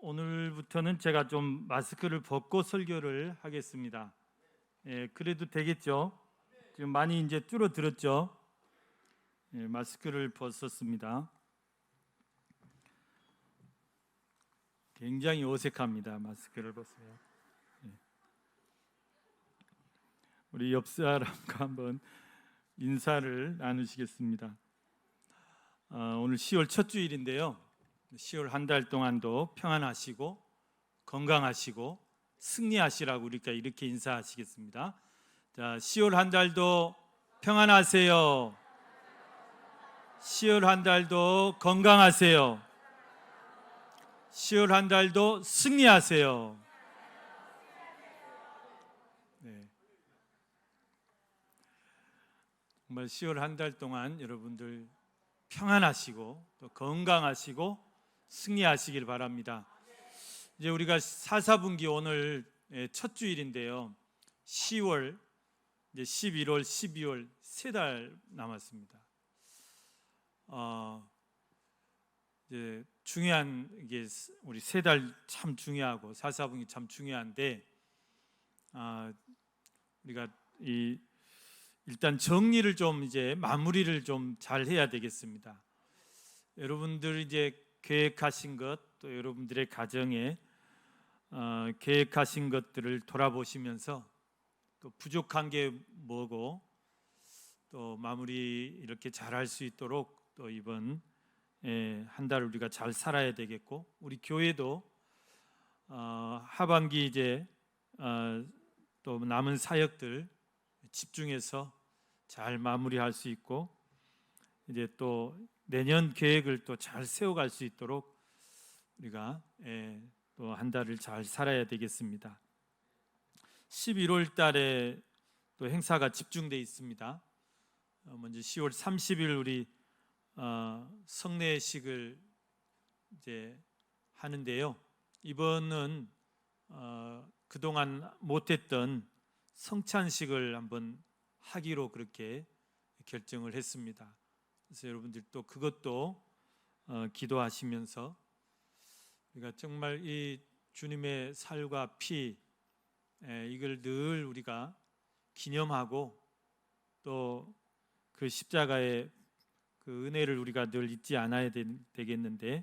오늘부터는 제가 좀 마스크를 벗고 설교를 하겠습니다. 그래도 되겠죠? 지금 많이 이제 줄어들었죠? 마스크를 벗었습니다. 굉장히 어색합니다. 마스크를 벗어요. 우리 옆 사람과 한번 인사를 나누시겠습니다. 오늘 10월 첫 주일인데요. 10월 한 달 동안도 평안하시고 건강하시고 승리하시라고 우리가 이렇게 인사하시겠습니다. 자, 10월 한 달도 평안하세요. 10월 한 달도 건강하세요. 10월 한 달도 승리하세요. 네. 정말 10월 한 달 동안 여러분들 평안하시고 또 건강하시고 승리하시길 바랍니다. 이제 우리가 4사분기 오늘 첫 주일인데요. 10월, 이제 11월, 12월 세 달 남았습니다. 이제 중요한 게 우리 세 달 참 중요하고 4사분기 참 중요한데 우리가 일단 정리를 좀 이제 마무리를 좀 잘 해야 되겠습니다. 여러분들 이제 계획하신 것, 또 여러분들의 가정에 계획하신 것들을 돌아보시면서 또 부족한 게 뭐고 또 마무리 이렇게 잘할 수 있도록 또 이번 한 달 우리가 잘 살아야 되겠고, 우리 교회도 하반기 이제 또 남은 사역들 집중해서 잘 마무리할 수 있고, 이제 또 내년 계획을 또 잘 세워갈 수 있도록 우리가 또 한 달을 잘 살아야 되겠습니다. 11월 달에 또 행사가 집중되어 있습니다. 먼저 10월 30일 우리 성례식을 이제 하는데요. 이번은 그동안 못했던 성찬식을 한번 하기로 그렇게 결정을 했습니다. 그래서 여러분들 또 그것도 기도하시면서 우리가 정말 이 주님의 살과 피 이걸 늘 우리가 기념하고 또 그 십자가의 그 은혜를 우리가 늘 잊지 않아야 되겠는데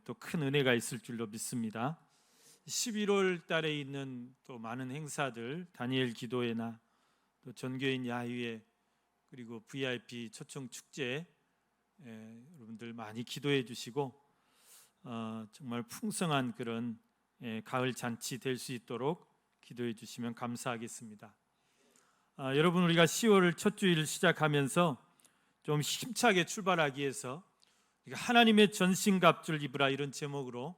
또 큰 은혜가 있을 줄로 믿습니다. 11월 달에 있는 또 많은 행사들, 다니엘 기도회나 또 전교인 야유회 그리고 VIP 초청 축제 여러분들 많이 기도해 주시고 정말 풍성한 그런 가을 잔치 될 수 있도록 기도해 주시면 감사하겠습니다. 여러분, 우리가 10월 첫 주일 시작하면서 좀 힘차게 출발하기 위해서 하나님의 전신갑주를 입으라, 이런 제목으로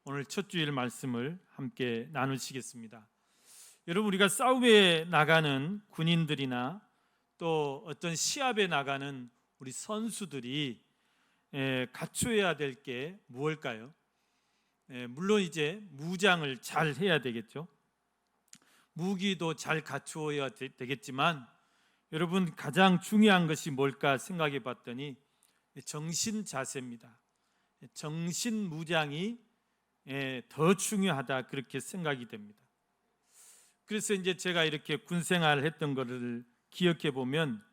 오늘 첫 주일 말씀을 함께 나누시겠습니다. 여러분, 우리가 싸움에 나가는 군인들이나 또 어떤 시합에 나가는 우리 선수들이 갖춰야 될 게 무엇일까요? 물론 이제 무장을 잘 해야 되겠죠. 무기도 잘 갖추어야 되겠지만 여러분, 가장 중요한 것이 뭘까 생각해 봤더니 정신 자세입니다. 정신 무장이 더 중요하다, 그렇게 생각이 됩니다. 그래서 이제 제가 이렇게 군 생활을 했던 것을 기억해 보면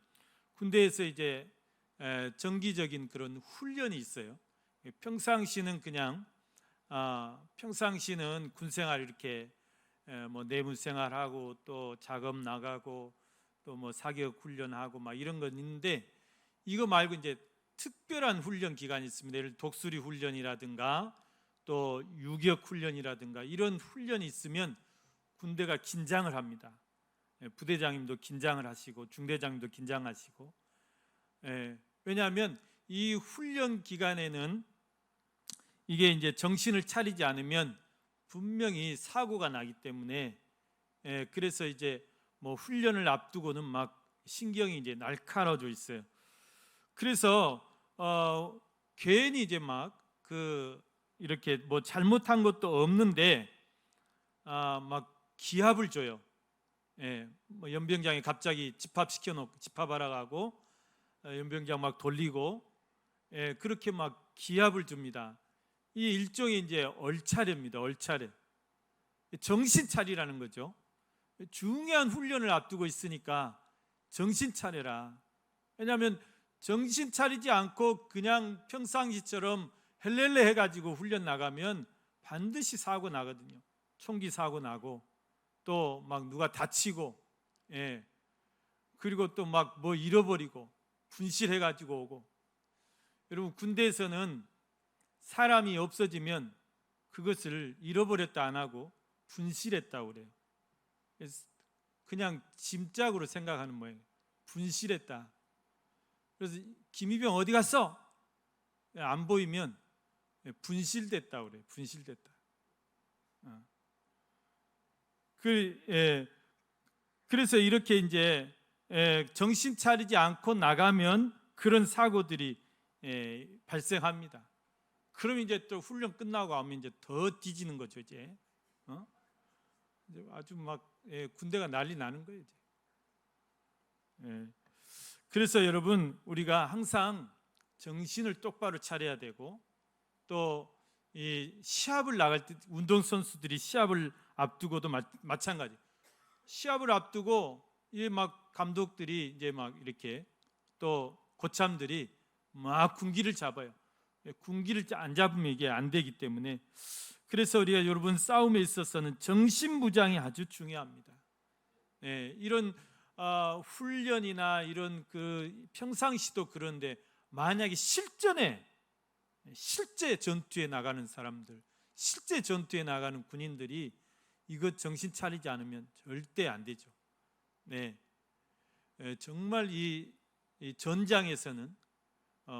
군대에서 이제 정기적인 그런 훈련이 있어요. 평상시는 그냥 평상시는 군 생활 이렇게 뭐 내무 생활하고 또 작업 나가고 또 뭐 사격 훈련하고 막 이런 건 있는데, 이거 말고 이제 특별한 훈련 기간이 있습니다. 예를 들어 독수리 훈련이라든가 또 유격 훈련이라든가 이런 훈련이 있으면 군대가 긴장을 합니다. 부대장님도 긴장을 하시고 중대장님도 긴장하시고. 왜냐하면 이 훈련 기간에는 이게 이제 정신을 차리지 않으면 분명히 사고가 나기 때문에 그래서 이제 뭐 훈련을 앞두고는 막 신경이 이제 날카로워져 있어요. 그래서 괜히 이제 막 이렇게 뭐 잘못한 것도 없는데 막 기합을 줘요. 뭐 연병장이 갑자기 집합하러 가고 연병장 막 돌리고 그렇게 막 기합을 줍니다. 이 일종의 이제 얼차례입니다. 얼차례. 정신 차리라는 거죠. 중요한 훈련을 앞두고 있으니까 정신 차려라. 왜냐하면 정신 차리지 않고 그냥 평상시처럼 헬렐레 해가지고 훈련 나가면 반드시 사고 나거든요. 총기 사고 나고 또 막 누가 다치고, 그리고 또 막 뭐 잃어버리고 분실해가지고 오고. 여러분, 군대에서는 사람이 없어지면 그것을 잃어버렸다 안 하고 분실했다고 그래요. 그냥 짐짝으로 생각하는 모양이에요. 분실했다. 그래서 김희병 어디 갔어? 안 보이면 분실됐다고 그래요. 분실됐다. 그래서 이렇게 이제 정신 차리지 않고 나가면 그런 사고들이 발생합니다. 그럼 이제 또 훈련 끝나고 하면 이제 더 뒤지는 거죠. 이제 아주 막 군대가 난리 나는 거예요. 이제. 그래서 여러분, 우리가 항상 정신을 똑바로 차려야 되고, 또 이 시합을 나갈 때 운동 선수들이 시합을 앞두고도 마찬가지. 시합을 앞두고 이 막 감독들이 이제 막 이렇게 또 고참들이 막 군기를 잡아요. 군기를 안 잡으면 이게 안 되기 때문에, 그래서 우리가 여러분 싸움에 있어서는 정신무장이 아주 중요합니다. 이런 훈련이나 이런 그 평상시도 그런데 만약에 실제 전투에 나가는 사람들, 실제 전투에 나가는 군인들이 이것 정신 차리지 않으면 절대 안 되죠. 정말 이 전장에서는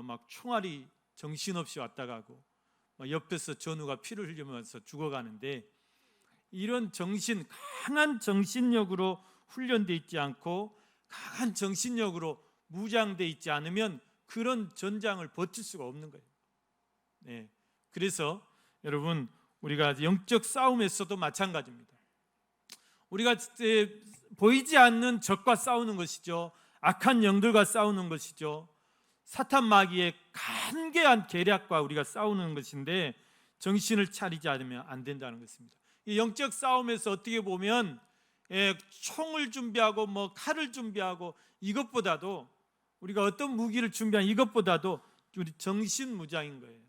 막 총알이 정신없이 왔다 가고 옆에서 전우가 피를 흘리면서 죽어가는데, 이런 강한 정신력으로 훈련되어 있지 않고 강한 정신력으로 무장되어 있지 않으면 그런 전장을 버틸 수가 없는 거예요. 그래서 여러분, 우리가 영적 싸움에서도 마찬가지입니다. 우리가 보이지 않는 적과 싸우는 것이죠. 악한 영들과 싸우는 것이죠. 사탄 마귀의 간계한 계략과 우리가 싸우는 것인데, 정신을 차리지 않으면 안 된다는 것입니다. 이 영적 싸움에서 어떻게 보면 총을 준비하고 뭐 칼을 준비하고 이것보다도, 우리가 어떤 무기를 준비한 이것보다도 우리 정신무장인 거예요.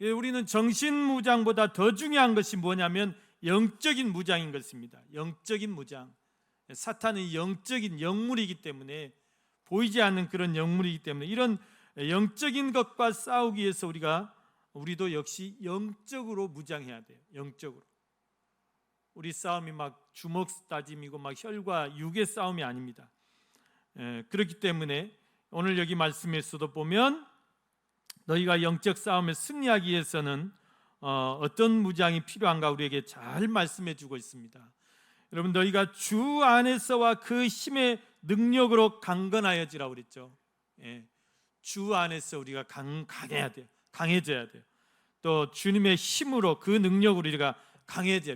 우리는 정신무장보다 더 중요한 것이 뭐냐면 영적인 무장인 것입니다. 영적인 무장. 사탄은 영적인 영물이기 때문에, 보이지 않는 그런 영물이기 때문에, 이런 영적인 것과 싸우기 위해서 우리도 역시 영적으로 무장해야 돼요. 영적으로. 우리 싸움이 막 주먹 다짐이고 막 혈과 육의 싸움이 아닙니다. 그렇기 때문에 오늘 여기 말씀에서도 보면, 너희가 영적 싸움에 승리하기 위해서는 어떤 무장이 필요한가 우리에게 잘 말씀해 주고 있습니다. 여러분, 너희가 주 안에서와 그 힘의 능력으로 강건하여지라고 그랬죠. 주 안에서 우리가 강해야 돼요. 강해져야 돼요. 또 주님의 힘으로, 그 능력으로 우리가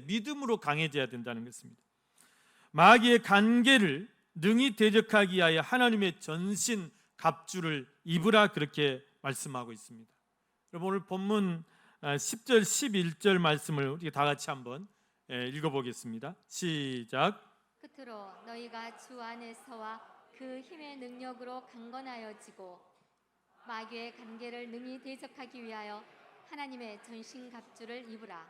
믿음으로 강해져야 된다는 것입니다. 마귀의 간계를 능히 대적하기 위하여 하나님의 전신 갑주를 입으라, 그렇게 말씀하고 있습니다. 여러분, 오늘 본문 10절 11절 말씀을 우리 다 같이 한번 읽어보겠습니다. 시작. 끝으로 너희가 주 안에서와 그 힘의 능력으로 강건하여지고 마귀의 간계를 능히 대적하기 위하여 하나님의 전신갑주를 입으라.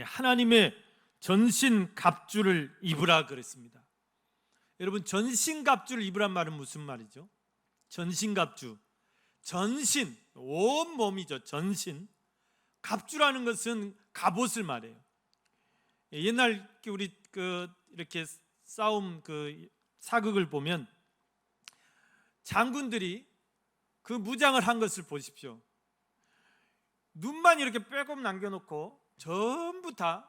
하나님의 전신갑주를 입으라 그랬습니다. 여러분, 전신갑주를 입으란 말은 무슨 말이죠? 전신갑주, 전신, 온 몸이죠. 전신. 갑주라는 것은 갑옷을 말해요. 옛날 우리 이렇게 싸움 사극을 보면 장군들이 그 무장을 한 것을 보십시오. 눈만 이렇게 빼꼼 남겨놓고 전부 다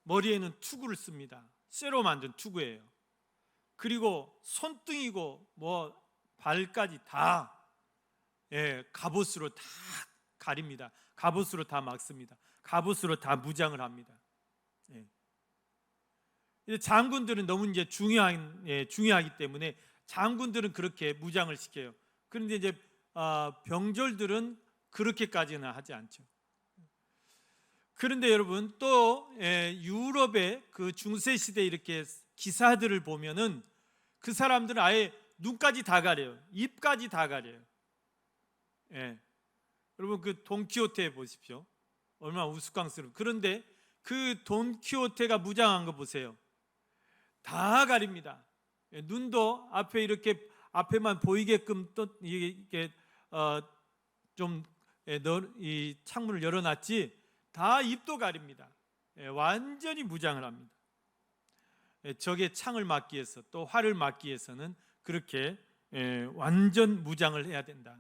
머리에는 투구를 씁니다. 쇠로 만든 투구예요. 그리고 손등이고 뭐 발까지 다 갑옷으로 다 가립니다. 갑옷으로 다 막습니다. 갑옷으로 다 무장을 합니다. 장군들은 너무 이제 중요하기 때문에 장군들은 그렇게 무장을 시켜요. 그런데 이제 병졸들은 그렇게까지는 하지 않죠. 그런데 여러분 또 유럽의 그 중세 시대 이렇게 기사들을 보면은 그 사람들은 아예 눈까지 다 가려요. 입까지 다 가려요. 여러분 그 돈키호테 보십시오. 얼마나 우스꽝스러워. 그런데 그 돈키호테가 무장한 거 보세요. 다 가립니다. 눈도 앞에 이렇게 앞에만 보이게끔 또 이게 좀 이 창문을 열어놨지 다 입도 가립니다. 완전히 무장을 합니다. 적의 창을 막기 위해서 또 활을 막기 위해서는 그렇게 완전 무장을 해야 된다.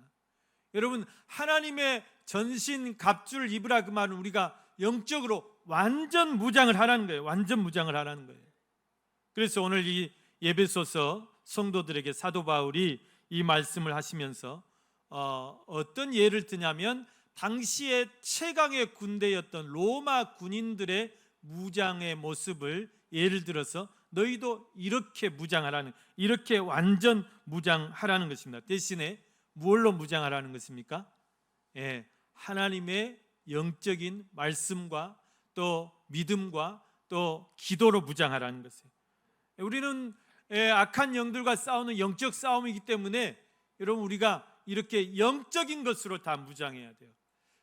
여러분 하나님의 전신 갑주를 입으라 그 말은 우리가 영적으로 완전 무장을 하라는 거예요. 완전 무장을 하라는 거예요. 그래서 오늘 이 에베소서 성도들에게 사도 바울이 이 말씀을 하시면서 어떤 예를 드냐면 당시의 최강의 군대였던 로마 군인들의 무장의 모습을 예를 들어서 너희도 이렇게 무장하라는, 이렇게 완전 무장하라는 것입니다. 대신에 무엇로 무장하라는 것입니까? 하나님의 영적인 말씀과 또 믿음과 또 기도로 무장하라는 것이에요. 우리는 악한 영들과 싸우는 영적 싸움이기 때문에 여러분 우리가 이렇게 영적인 것으로 다 무장해야 돼요.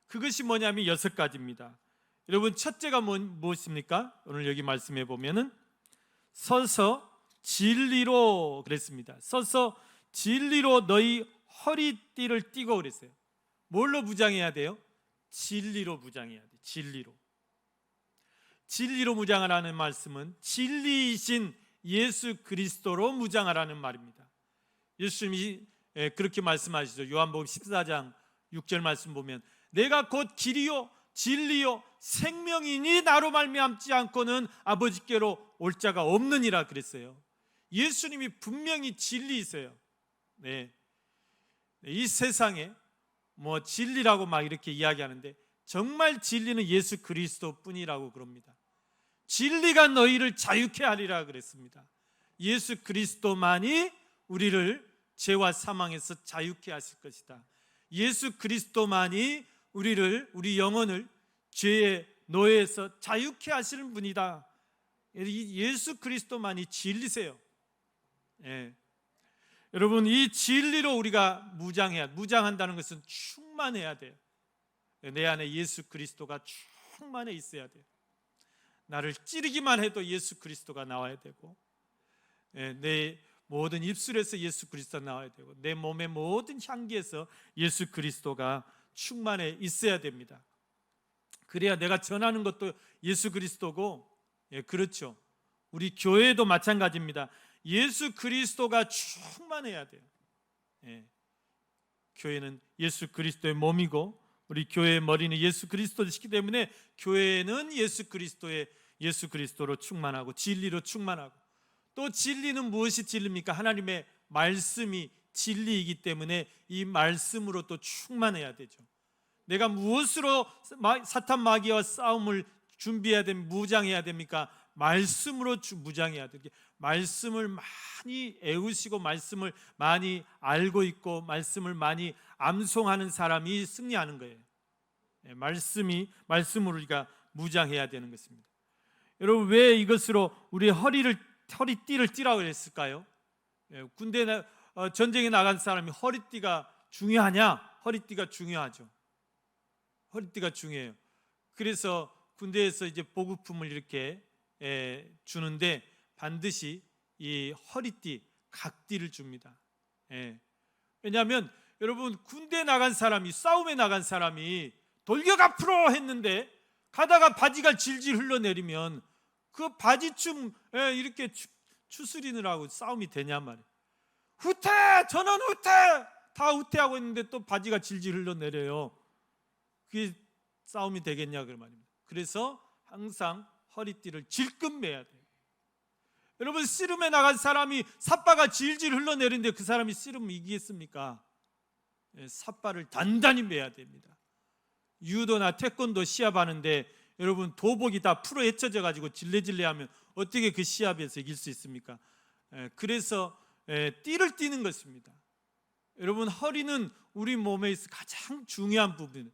그것이 뭐냐면 6가지입니다. 여러분 첫째가 무엇입니까? 오늘 여기 말씀해 보면은 서서 진리로 그랬습니다. 서서 진리로 너희 허리띠를 띠고 그랬어요. 뭘로 무장해야 돼요? 진리로 무장해야 돼요. 진리로 무장하라는 말씀은 진리이신 예수 그리스도로 무장하라는 말입니다. 예수님이 그렇게 말씀하시죠. 요한복음 14장 6절 말씀 보면 내가 곧 길이요 진리요 생명이니 나로 말미암지 않고는 아버지께로 올 자가 없느니라 그랬어요. 예수님이 분명히 진리이세요. 이 세상에 뭐 진리라고 막 이렇게 이야기하는데 정말 진리는 예수 그리스도뿐이라고 그럽니다. 진리가 너희를 자유케 하리라 그랬습니다. 예수 그리스도만이 우리를 죄와 사망에서 자유케 하실 것이다. 예수 그리스도만이 우리 영혼을 죄의 노예에서 자유케 하시는 분이다. 예수 그리스도만이 진리세요. 여러분 이 진리로 우리가 무장한다는 것은 충만해야 돼요. 내 안에 예수 그리스도가 충만해 있어야 돼요. 나를 찌르기만 해도 예수 그리스도가 나와야 되고 내 모든 입술에서 예수 그리스도가 나와야 되고 내 몸의 모든 향기에서 예수 그리스도가 충만해 있어야 됩니다. 그래야 내가 전하는 것도 예수 그리스도고 그렇죠. 우리 교회도 마찬가지입니다. 예수 그리스도가 충만해야 돼요. 교회는 예수 그리스도의 몸이고 우리 교회의 머리는 예수 그리스도이기 때문에 교회는 예수 그리스도로 충만하고 진리로 충만하고 또 진리는 무엇이 진리입니까? 하나님의 말씀이 진리이기 때문에 이 말씀으로 또 충만해야 되죠. 내가 무엇으로 사탄 마귀와 싸움을 준비해야 됩니까? 무장해야 됩니까? 말씀으로 무장해야 돼요. 말씀을 많이 애우시고 말씀을 많이 알고 있고 말씀을 많이 암송하는 사람이 승리하는 거예요. 말씀으로 우리가 무장해야 되는 것입니다. 여러분 왜 이것으로 우리 허리띠를 띠라고 했을까요? 군대 전쟁에 나간 사람이 허리띠가 중요하냐? 허리띠가 중요하죠. 허리띠가 중요해요. 그래서 군대에서 이제 보급품을 이렇게 주는데 반드시 이 허리띠, 각띠를 줍니다. 왜냐하면 여러분 군대에 나간 사람이 싸움에 나간 사람이 돌격 앞으로 했는데 가다가 바지가 질질 흘러내리면 그 바지춤 이렇게 추스리느라고 싸움이 되냐 말이에요. 후퇴! 전원 후퇴! 다 후퇴하고 있는데 또 바지가 질질 흘러내려요. 그게 싸움이 되겠냐 그 말입니다. 그래서 항상 허리띠를 질끈 매야 돼요. 여러분 씨름에 나간 사람이 삿바가 질질 흘러내리는데 그 사람이 씨름 이기겠습니까? 삿바를 단단히 매야 됩니다. 유도나 태권도 시합하는데 여러분 도복이 다 풀어 헤쳐져 가지고 질레질레하면 어떻게 그 시합에서 이길 수 있습니까? 그래서 띠를 띠는 것입니다. 여러분 허리는 우리 몸에 있어 가장 중요한 부분,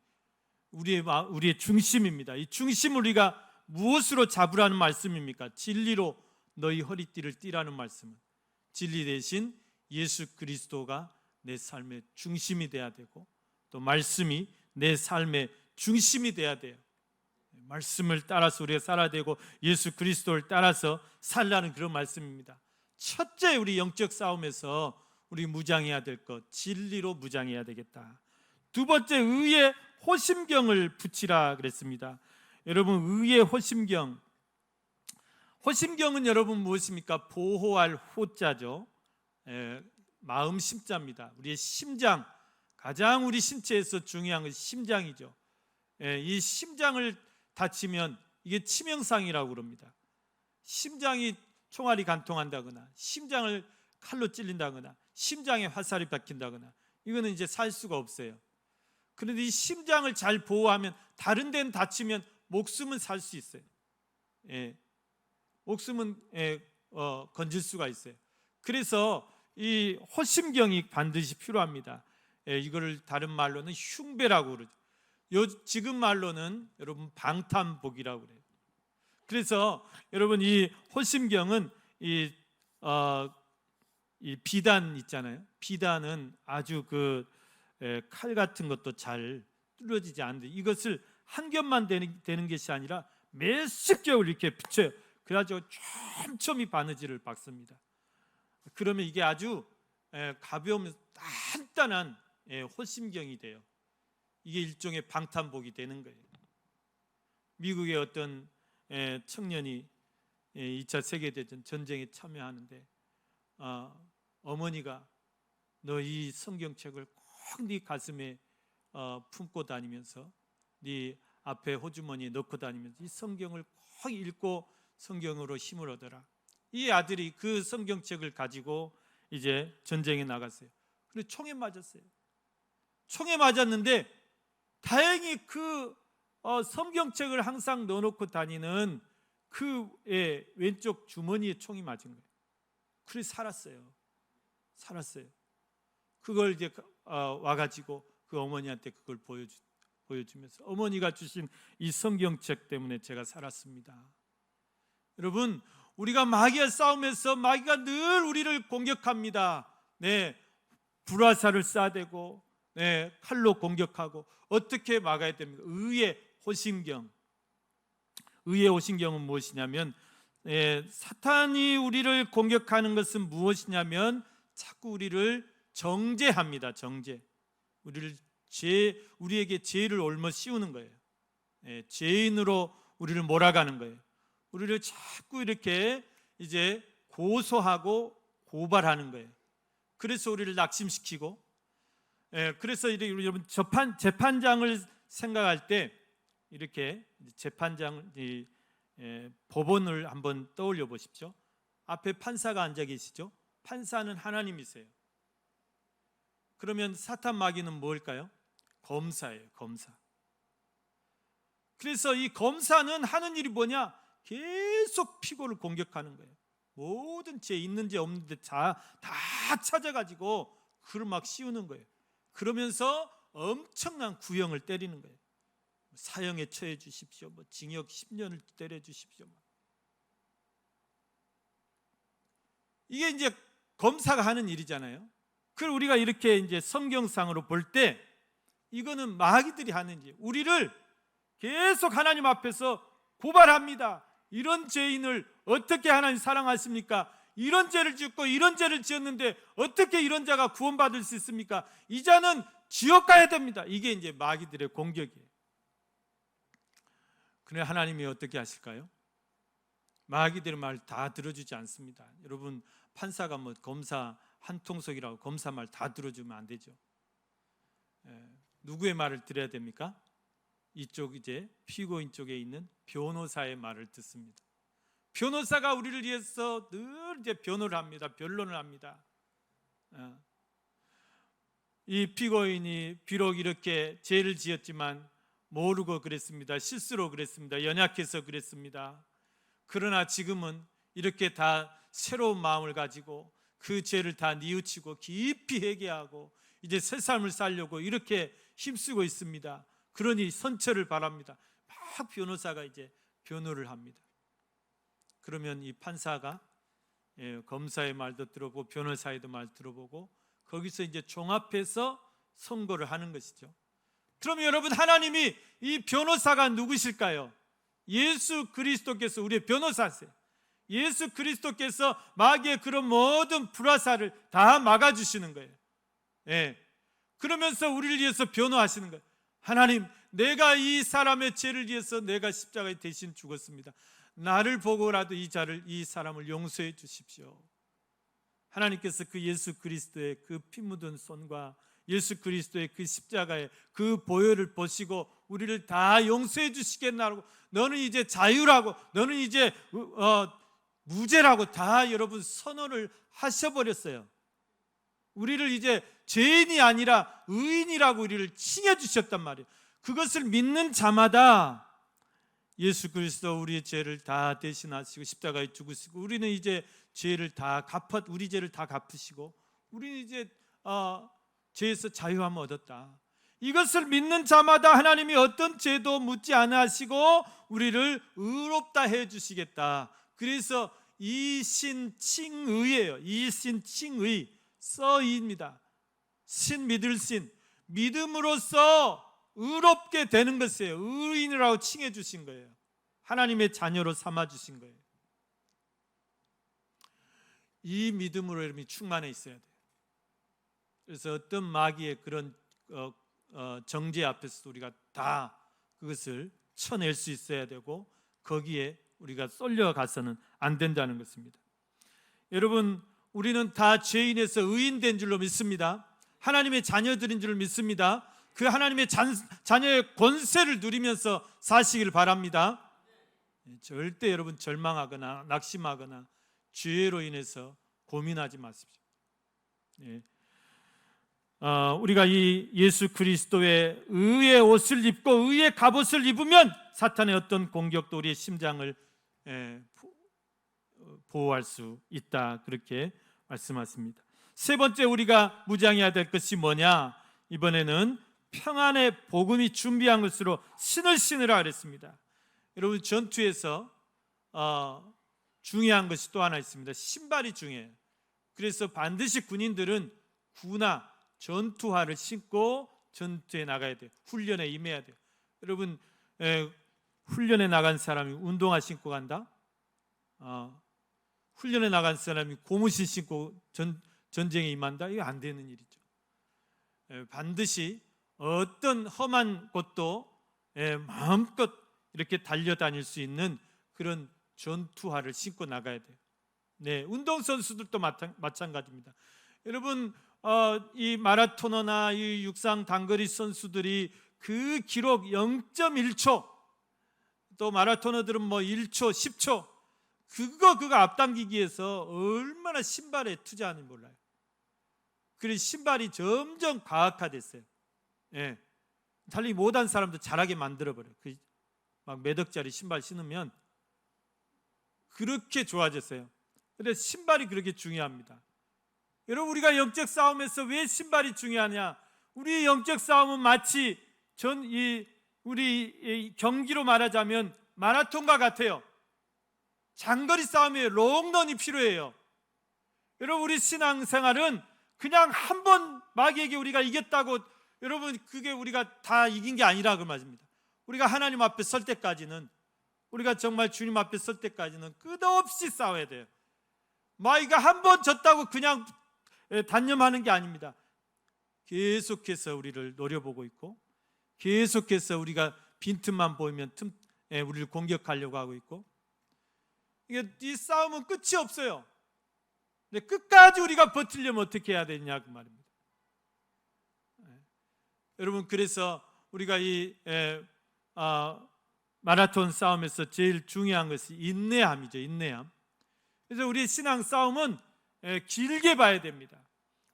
우리의 중심입니다. 이 중심을 우리가 무엇으로 잡으라는 말씀입니까? 진리로 너희 허리띠를 띠라는 말씀은 진리 대신 예수 그리스도가 내 삶의 중심이 돼야 되고, 또 말씀이 내 삶의 중심이 돼야 돼요. 말씀을 따라서 우리가 살아야 되고 예수 그리스도를 따라서 살라는 그런 말씀입니다. 첫째, 우리 영적 싸움에서 우리 무장해야 될 것, 진리로 무장해야 되겠다. 두 번째, 의의 호심경을 붙이라 그랬습니다. 여러분, 의의 호심경, 호심경은 여러분 무엇입니까? 보호할 호자죠. 마음 심자입니다. 우리의 심장, 가장 우리 신체에서 중요한 것이 심장이죠. 이 심장을 다치면 이게 치명상이라고 그럽니다. 심장이 총알이 관통한다거나 심장을 칼로 찔린다거나 심장에 화살이 박힌다거나 이거는 이제 살 수가 없어요. 그런데 이 심장을 잘 보호하면 다른 데는 다치면 목숨은 살 수 있어요. 목숨은 건질 수가 있어요. 그래서 이 호심경이 반드시 필요합니다. 이거를 다른 말로는 흉배라고 그러죠. 지금 말로는 여러분 방탄복이라고 그래요. 그래서 여러분 이 호심경은 이 비단 있잖아요. 비단은 아주 칼 같은 것도 잘 뚫어지지 않는데 이것을 한 겹만 되는 것이 아니라 몇십 겹을 이렇게 붙여요. 그래가지고 촘촘히 바느질을 박습니다. 그러면 이게 아주 가벼우면서 단단한 호심경이 돼요. 이게 일종의 방탄복이 되는 거예요. 미국의 어떤 청년이 2차 세계대전 전쟁에 참여하는데 어머니가 너 이 성경책을 꼭 네 가슴에 품고 다니면서 네 앞에 호주머니에 넣고 다니면서 이 성경을 꼭 읽고 성경으로 힘을 얻어라. 이 아들이 그 성경책을 가지고 이제 전쟁에 나갔어요. 근데 총에 맞았어요. 총에 맞았는데 다행히 그 성경책을 항상 넣어놓고 다니는 그의 왼쪽 주머니에 총이 맞은 거예요. 그래서 살았어요. 그걸 이제 와가지고 그 어머니한테 그걸 보여주면서 어머니가 주신 이 성경책 때문에 제가 살았습니다. 여러분, 우리가 마귀와 싸움에서 마귀가 늘 우리를 공격합니다. 불화살을 쏴대고 칼로 공격하고 어떻게 막아야 됩니까? 의의 호심경. 의의 호심경은 무엇이냐면 사탄이 우리를 공격하는 것은 무엇이냐면 자꾸 우리를 정죄합니다. 정죄. 우리에게 죄를 옮겨 씌우는 거예요. 죄인으로 우리를 몰아가는 거예요. 우리를 자꾸 이렇게 이제 고소하고 고발하는 거예요. 그래서 우리를 낙심시키고, 그래서 여러분 재판장을 생각할 때 이렇게 법원을 한번 떠올려 보십시오. 앞에 판사가 앉아 계시죠? 판사는 하나님이세요. 그러면 사탄 마귀는 뭘까요? 검사예요. 검사. 그래서 이 검사는 하는 일이 뭐냐? 계속 피고를 공격하는 거예요. 모든 죄 있는지 없는지 다 찾아가지고 그를 막 씌우는 거예요. 그러면서 엄청난 구형을 때리는 거예요. 사형에 처해 주십시오. 징역 10년을 때려 주십시오. 이게 이제 검사가 하는 일이잖아요. 그걸 우리가 이렇게 이제 성경상으로 볼 때 이거는 마귀들이 하는 일, 우리를 계속 하나님 앞에서 고발합니다. 이런 죄인을 어떻게 하나님 사랑하십니까? 이런 죄를 짓고 이런 죄를 지었는데 어떻게 이런 자가 구원받을 수 있습니까? 이 자는 지옥 가야 됩니다. 이게 이제 마귀들의 공격이에요. 그래 하나님이 어떻게 하실까요? 마귀들의 말 다 들어주지 않습니다. 여러분, 판사가 검사 한 통속이라고 검사 말 다 들어주면 안 되죠. 누구의 말을 들어야 됩니까? 이쪽 이제 피고인 쪽에 있는 변호사의 말을 듣습니다. 변호사가 우리를 위해서 늘 이제 변호를 합니다. 변론을 합니다. 이 피고인이 비록 이렇게 죄를 지었지만 모르고 그랬습니다. 실수로 그랬습니다. 연약해서 그랬습니다. 그러나 지금은 이렇게 다 새로운 마음을 가지고 그 죄를 다 뉘우치고 깊이 회개하고 이제 새 삶을 살려고 이렇게 힘쓰고 있습니다. 그러니 선처를 바랍니다. 막 변호사가 이제 변호를 합니다. 그러면 이 판사가 검사의 말도 들어보고 변호사의 말 들어보고 거기서 이제 종합해서 선고를 하는 것이죠. 그럼 여러분, 하나님이 이 변호사가 누구실까요? 예수 그리스도께서 우리의 변호사세요. 예수 그리스도께서 마귀의 그런 모든 불화살을 다 막아주시는 거예요. 그러면서 우리를 위해서 변호하시는 거예요. 하나님, 내가 이 사람의 죄를 위해서 내가 십자가에 대신 죽었습니다. 나를 보고라도 이 사람을 용서해 주십시오. 하나님께서 그 예수 그리스도의 그 피 묻은 손과 예수 그리스도의 그 십자가의 그 보혈을 보시고 우리를 다 용서해 주시겠나라고, 너는 이제 자유라고, 너는 이제 무죄라고 다 여러분 선언을 하셔버렸어요. 우리를 이제 죄인이 아니라 의인이라고 우리를 칭해 주셨단 말이에요. 그것을 믿는 자마다 예수 그리스도 우리의 죄를 다 대신하시고 십자가에 죽으시고 우리는 이제 우리 죄를 다 갚으시고 우리는 이제 죄에서 자유함을 얻었다. 이것을 믿는 자마다 하나님이 어떤 죄도 묻지 않으시고 우리를 의롭다 해주시겠다. 그래서 이신칭의예요. 이신칭의, 써의입니다. 신 믿을 신, 믿음으로써 의롭게 되는 것이에요. 의인이라고 칭해 주신 거예요. 하나님의 자녀로 삼아 주신 거예요. 이 믿음으로 여러분이 충만해 있어야 돼요. 그래서 어떤 마귀의 그런 정죄 앞에서 우리가 다 그것을 쳐낼 수 있어야 되고 거기에 우리가 쏠려가서는 안 된다는 것입니다. 여러분, 우리는 다 죄인에서 의인된 줄로 믿습니다. 하나님의 자녀들인 줄 믿습니다. 그 하나님의 자녀의 권세를 누리면서 사시길 바랍니다. 절대 여러분 절망하거나 낙심하거나 죄로 인해서 고민하지 마십시오. 우리가 이 예수 그리스도의 의의 옷을 입고 의의 갑옷을 입으면 사탄의 어떤 공격도 우리의 심장을 보호할 수 있다, 그렇게 말씀하십니다. 세 번째 우리가 무장해야 될 것이 뭐냐? 이번에는 평안의 복음이 준비한 것으로 신을 신으라 그랬습니다. 여러분, 전투에서 중요한 것이 또 하나 있습니다. 신발이 중요해요. 그래서 반드시 군인들은 구나 전투화를 신고 전투에 나가야 돼요. 훈련에 임해야 돼요. 여러분, 훈련에 나간 사람이 운동화 신고 간다? 훈련에 나간 사람이 고무신 신고 전쟁에 임한다? 이거 안 되는 일이죠. 반드시 어떤 험한 곳도 마음껏 이렇게 달려다닐 수 있는 그런 전투화를 신고 나가야 돼요. 운동선수들도 마찬가지입니다. 여러분, 이 마라토너나 이 육상 단거리 선수들이 그 기록 0.1초, 또 마라토너들은 뭐 1초, 10초, 그거 앞당기기 위해서 얼마나 신발에 투자하는지 몰라요. 그래서 신발이 점점 과학화됐어요. 달리기 못한 사람도 잘하게 만들어버려요. 막 몇 억짜리 신발 신으면 그렇게 좋아졌어요. 그래서 신발이 그렇게 중요합니다. 여러분, 우리가 영적 싸움에서 왜 신발이 중요하냐? 우리의 영적 싸움은 마치 우리 경기로 말하자면 마라톤과 같아요. 장거리 싸움이에요. 롱런이 필요해요. 여러분, 우리 신앙생활은 그냥 한 번 마귀에게 우리가 이겼다고, 여러분, 그게 우리가 다 이긴 게 아니라 그 말입니다. 우리가 하나님 앞에 설 때까지는, 우리가 정말 주님 앞에 설 때까지는 끝없이 싸워야 돼요. 마귀가 한 번 졌다고 그냥 단념하는 게 아닙니다. 계속해서 우리를 노려보고 있고, 계속해서 우리가 빈틈만 보이면 우리를 공격하려고 하고 있고, 이 싸움은 끝이 없어요. 근데 끝까지 우리가 버티려면 어떻게 해야 되냐 그 말입니다. 여러분, 그래서 우리가 이 마라톤 싸움에서 제일 중요한 것이 인내함이죠. 인내함. 그래서 우리 신앙 싸움은 길게 봐야 됩니다.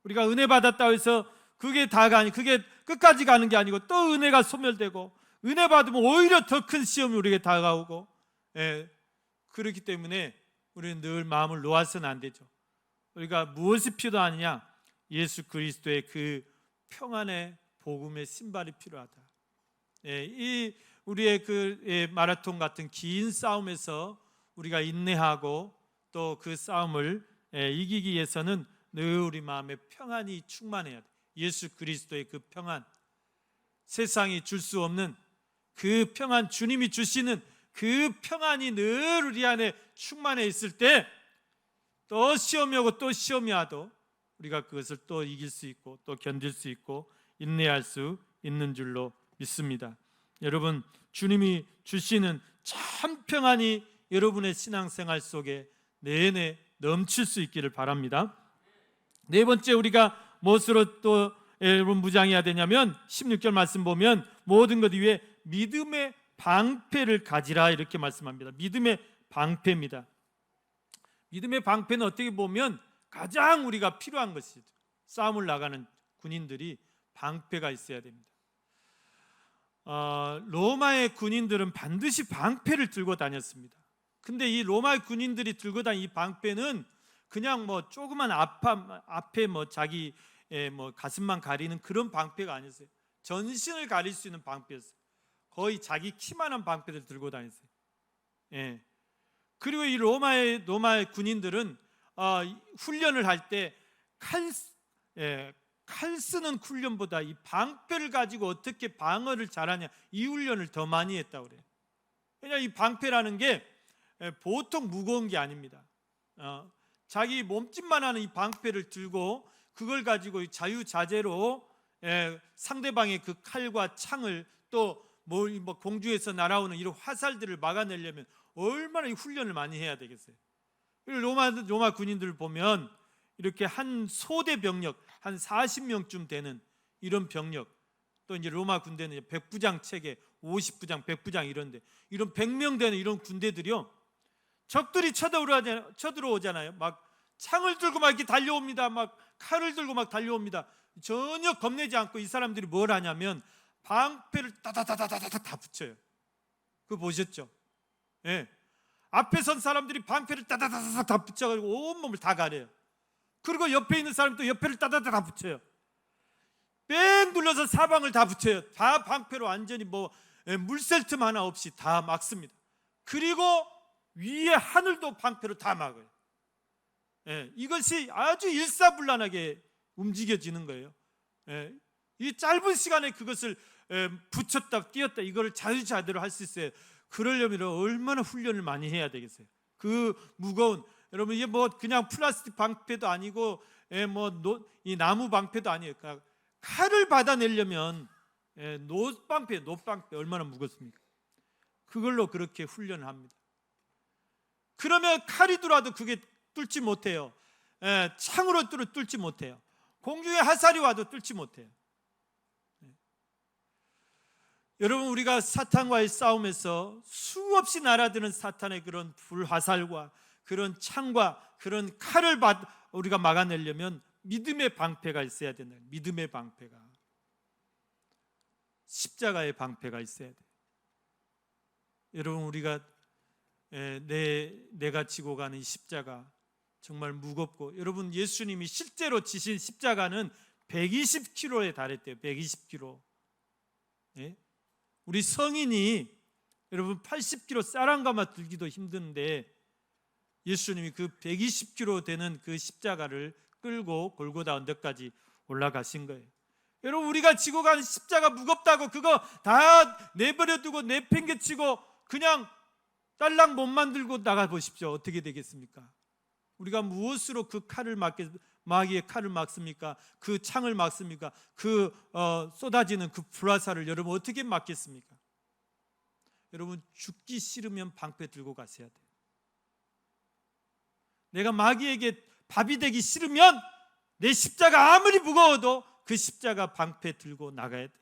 우리가 은혜 받았다고 해서 그게 끝까지 가는 게 아니고 또 은혜가 소멸되고, 은혜 받으면 오히려 더 큰 시험이 우리에게 다가오고, 그렇기 때문에 우리는 늘 마음을 놓아서는 안 되죠. 우리가 무엇이 필요하느냐? 예수 그리스도의 그 평안의 복음의 신발이 필요하다. 이 우리의 그 마라톤 같은 긴 싸움에서 우리가 인내하고 또 그 싸움을 이기기 위해서는 늘 우리 마음에 평안이 충만해야 돼. 예수 그리스도의 그 평안, 세상이 줄 수 없는 그 평안, 주님이 주시는 그 평안이 늘 우리 안에 충만해 있을 때 또 시험이 오고 또 시험이 와도 우리가 그것을 또 이길 수 있고 또 견딜 수 있고 인내할 수 있는 줄로 믿습니다. 여러분, 주님이 주시는 참 평안이 여러분의 신앙생활 속에 내내 넘칠 수 있기를 바랍니다. 네 번째, 우리가 무엇으로 또 여러분 무장해야 되냐면 16절 말씀 보면 모든 것 위에 믿음의 방패를 가지라 이렇게 말씀합니다. 믿음의 방패입니다. 믿음의 방패는 어떻게 보면 가장 우리가 필요한 것이죠. 싸움을 나가는 군인들이 방패가 있어야 됩니다. 로마의 군인들은 반드시 방패를 들고 다녔습니다. 근데 이 로마의 군인들이 들고 다니는 이 방패는 그냥 뭐 조그만 앞에 뭐 자기 뭐 가슴만 가리는 그런 방패가 아니었어요. 전신을 가릴 수 있는 방패였어요. 거의 자기 키만한 방패를 들고 다녔어요. 그리고 이 로마의 군인들은 훈련을 할 때 칼 쓰는 훈련보다 이 방패를 가지고 어떻게 방어를 잘하냐, 이 훈련을 더 많이 했다고 그래요. 왜냐하면 이 방패라는 게 보통 무거운 게 아닙니다. 자기 몸집만 하는 이 방패를 들고 그걸 가지고 자유자재로 상대방의 그 칼과 창을 또 뭐 공중에서 날아오는 이런 화살들을 막아내려면 얼마나 이 훈련을 많이 해야 되겠어요. 로마 군인들을 보면 이렇게 한 소대 병력 한 40명쯤 되는 이런 병력, 또 이제 로마 군대는 100부장 체계, 50부장, 100부장 이런데 이런 100명 되는 이런 군대들이요, 적들이 쳐들어오잖아요. 막 창을 들고 막 이렇게 달려옵니다. 막 칼을 들고 막 달려옵니다. 전혀 겁내지 않고 이 사람들이 뭘 하냐면 방패를 따다다다다다 다 붙여요. 그거 보셨죠? 앞에 선 사람들이 방패를 따다다다 다 붙여가지고 온몸을 다 가려요. 그리고 옆에 있는 사람도 옆에를 따다다다 다 붙여요. 뺑 눌러서 사방을 다 붙여요. 다 방패로 완전히 물샐 틈 하나 없이 다 막습니다. 그리고 위에 하늘도 방패로 다 막아요. 이것이 아주 일사불란하게 움직여지는 거예요. 이 짧은 시간에 그것을 붙였다 띄었다 이걸 자유자재로 할 수 있어요. 그러려면 얼마나 훈련을 많이 해야 되겠어요. 그 무거운, 여러분 이게 그냥 플라스틱 방패도 아니고 이 나무 방패도 아니에요. 그러니까 칼을 받아내려면 노방패 얼마나 무겁습니까? 그걸로 그렇게 훈련을 합니다. 그러면 칼이 들어와도 그게 뚫지 못해요. 창으로 뚫지 못해요. 공중에 화살이 와도 뚫지 못해요. 여러분, 우리가 사탄과의 싸움에서 수없이 날아드는 사탄의 그런 불화살과 그런 창과 그런 칼을 우리가 막아내려면 믿음의 방패가 있어야 된다. 믿음의 방패가, 십자가의 방패가 있어야 돼요. 여러분, 우리가 내가 지고 가는 이 십자가 정말 무겁고, 여러분 예수님이 실제로 지신 십자가는 120kg에 달했대요. 120kg. 우리 성인이 여러분 80kg 쌀 한 가마 들기도 힘든데 예수님이 그 120kg 되는 그 십자가를 끌고 골고다 언덕까지 올라가신 거예요. 여러분, 우리가 지고 가는 십자가 무겁다고 그거 다 내버려두고 내팽개치고 그냥 딸랑 못 만들고 나가 보십시오. 어떻게 되겠습니까? 우리가 무엇으로 그 마귀의 칼을 막습니까? 그 창을 막습니까? 그 쏟아지는 그 불화살을 여러분 어떻게 막겠습니까? 여러분, 죽기 싫으면 방패 들고 가셔야 돼요. 내가 마귀에게 밥이 되기 싫으면 내 십자가 아무리 무거워도 그 십자가 방패 들고 나가야 돼요.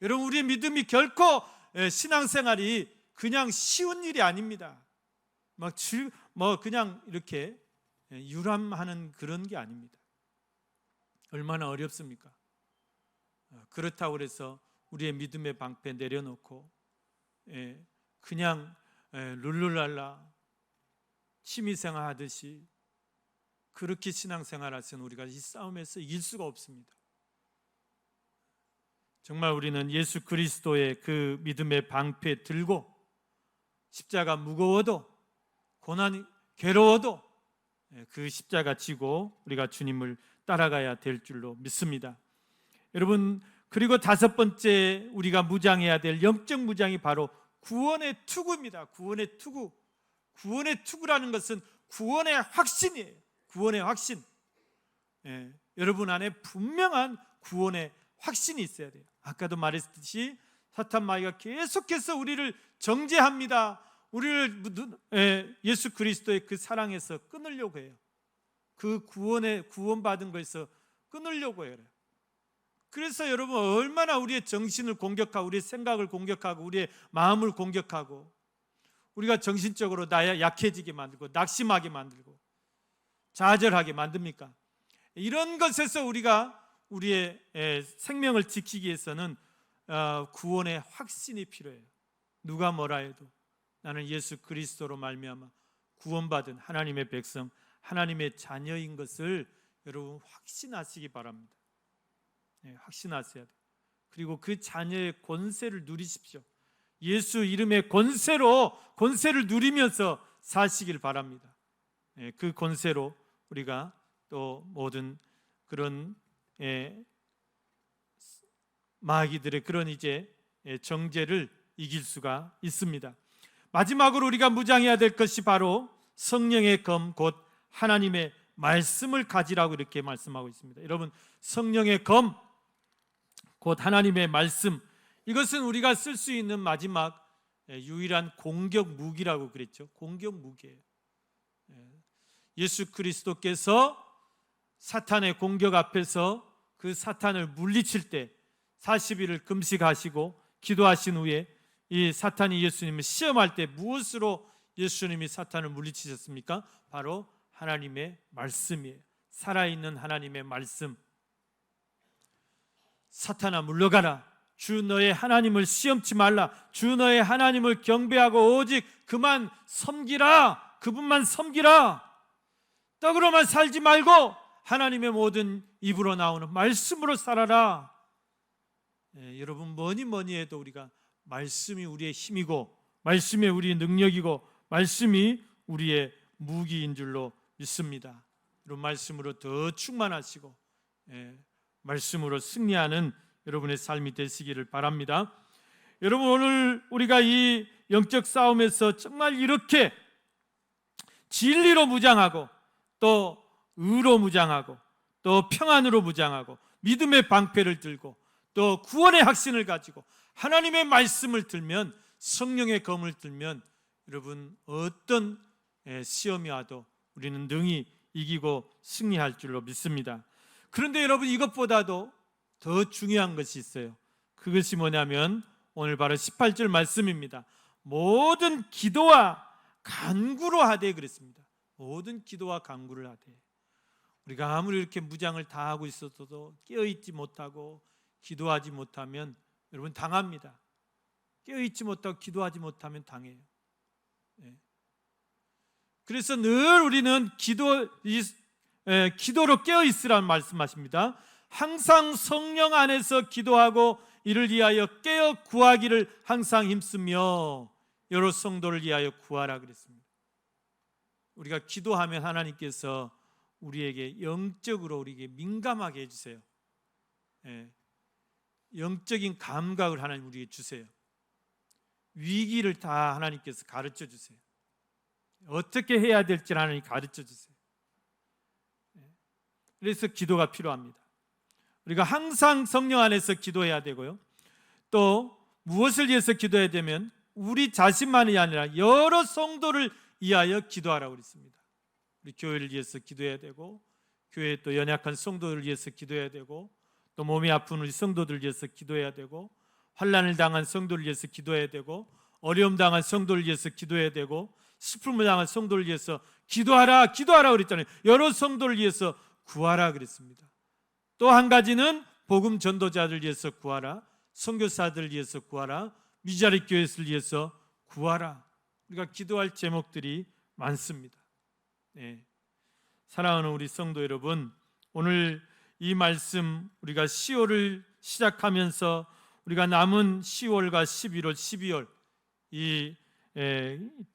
여러분, 우리의 믿음이 결코 신앙생활이 그냥 쉬운 일이 아닙니다. 그냥 이렇게 유람하는 그런 게 아닙니다. 얼마나 어렵습니까? 그렇다고 해서 우리의 믿음의 방패 내려놓고 그냥 룰루랄라 취미생활 하듯이 그렇게 신앙생활 하서는 우리가 이 싸움에서 이길 수가 없습니다. 정말 우리는 예수 그리스도의 그 믿음의 방패 들고 십자가 무거워도 고난이 괴로워도 그 십자가 지고 우리가 주님을 따라가야 될 줄로 믿습니다. 여러분, 그리고 다섯 번째 우리가 무장해야 될 영적 무장이 바로 구원의 투구입니다. 구원의 투구. 구원의 투구라는 것은 구원의 확신이에요. 구원의 확신. 여러분 안에 분명한 구원의 확신이 있어야 돼요. 아까도 말했듯이 사탄 마귀가 계속해서 우리를 정죄합니다. 우리를 예수 그리스도의 그 사랑에서 끊으려고 해요. 그 구원받은 거에서 끊으려고 해요. 그래서 여러분, 얼마나 우리의 정신을 공격하고 우리의 생각을 공격하고 우리의 마음을 공격하고 우리가 정신적으로 약해지게 만들고 낙심하게 만들고 좌절하게 만듭니까? 이런 것에서 우리가 우리의 생명을 지키기 위해서는 구원의 확신이 필요해요. 누가 뭐라 해도 나는 예수 그리스도로 말미암아 구원받은 하나님의 백성, 하나님의 자녀인 것을 여러분 확신하시기 바랍니다. 확신하셔야 돼요. 그리고 그 자녀의 권세를 누리십시오. 예수 이름의 권세를 누리면서 사시길 바랍니다. 그 권세로 우리가 또 모든 그런 마귀들의 그런 정죄를 이길 수가 있습니다. 마지막으로 우리가 무장해야 될 것이 바로 성령의 검 곧 하나님의 말씀을 가지라고 이렇게 말씀하고 있습니다. 여러분, 성령의 검 곧 하나님의 말씀, 이것은 우리가 쓸 수 있는 마지막 유일한 공격 무기라고 그랬죠. 공격 무기예요. 예수 그리스도께서 사탄의 공격 앞에서 그 사탄을 물리칠 때 40일을 금식하시고 기도하신 후에 이 사탄이 예수님을 시험할 때 무엇으로 예수님이 사탄을 물리치셨습니까? 바로 하나님의 말씀이에요. 살아있는 하나님의 말씀. 사탄아 물러가라. 주 너의 하나님을 시험치 말라. 주 너의 하나님을 경배하고 오직 그만 섬기라. 그분만 섬기라. 떡으로만 살지 말고 하나님의 모든 입으로 나오는 말씀으로 살아라. 여러분, 뭐니 해도 우리가 말씀이 우리의 힘이고 말씀이 우리의 능력이고 말씀이 우리의 무기인 줄로 믿습니다. 이런 말씀으로 더 충만하시고 말씀으로 승리하는 여러분의 삶이 되시기를 바랍니다. 여러분, 오늘 우리가 이 영적 싸움에서 정말 이렇게 진리로 무장하고 또 의로 무장하고 또 평안으로 무장하고 믿음의 방패를 들고 또 구원의 확신을 가지고 하나님의 말씀을 들면, 성령의 검을 들면 여러분 어떤 시험이 와도 우리는 능히 이기고 승리할 줄로 믿습니다. 그런데 여러분, 이것보다도 더 중요한 것이 있어요. 그것이 뭐냐면 오늘 바로 18절 말씀입니다. 모든 기도와 간구로 하되 그랬습니다. 모든 기도와 간구를 하되. 우리가 아무리 이렇게 무장을 다 하고 있어도 깨어있지 못하고 기도하지 못하면 여러분 당합니다. 깨어있지 못하고 기도하지 못하면 당해요. 그래서 늘 우리는 기도로 깨어있으라는 말씀하십니다. 항상 성령 안에서 기도하고 이를 위하여 깨어 구하기를 항상 힘쓰며 여러 성도를 위하여 구하라 그랬습니다. 우리가 기도하면 하나님께서 우리에게 영적으로 우리에게 민감하게 해주세요. 영적인 감각을 하나님 우리에게 주세요. 위기를 다 하나님께서 가르쳐 주세요. 어떻게 해야 될지 하나님 가르쳐 주세요. 그래서 기도가 필요합니다. 우리가 항상 성령 안에서 기도해야 되고요. 또 무엇을 위해서 기도해야 되면 우리 자신만이 아니라 여러 성도를 위하여 기도하라고 그랬습니다. 우리 교회를 위해서 기도해야 되고 교회에 또 연약한 성도들을 위해서 기도해야 되고 또 몸이 아픈 우리 성도들을 위해서 기도해야 되고 환난을 당한 성도를 위해서 기도해야 되고 어려움 당한 성도를 위해서 기도해야 되고 슬픔을 당한 성도를 위해서 기도하라 그랬잖아요. 여러 성도를 위해서 구하라 그랬습니다. 또 한 가지는 복음 전도자들 위해서 구하라, 선교사들 위해서 구하라, 미자리 교회를 위해서 구하라. 우리가 기도할 제목들이 많습니다. 사랑하는 우리 성도 여러분, 오늘 이 말씀 우리가 시호를 시작하면서 우리가 남은 10월과 11월, 12월 이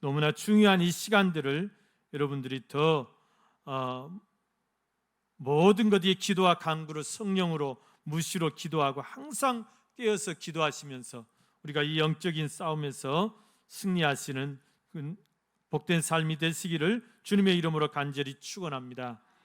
너무나 중요한 이 시간들을 여러분들이 더 모든 것이 기도와 간구로 성령으로 무시로 기도하고 항상 깨어서 기도하시면서 우리가 이 영적인 싸움에서 승리하시는 복된 삶이 되시기를 주님의 이름으로 간절히 축원합니다.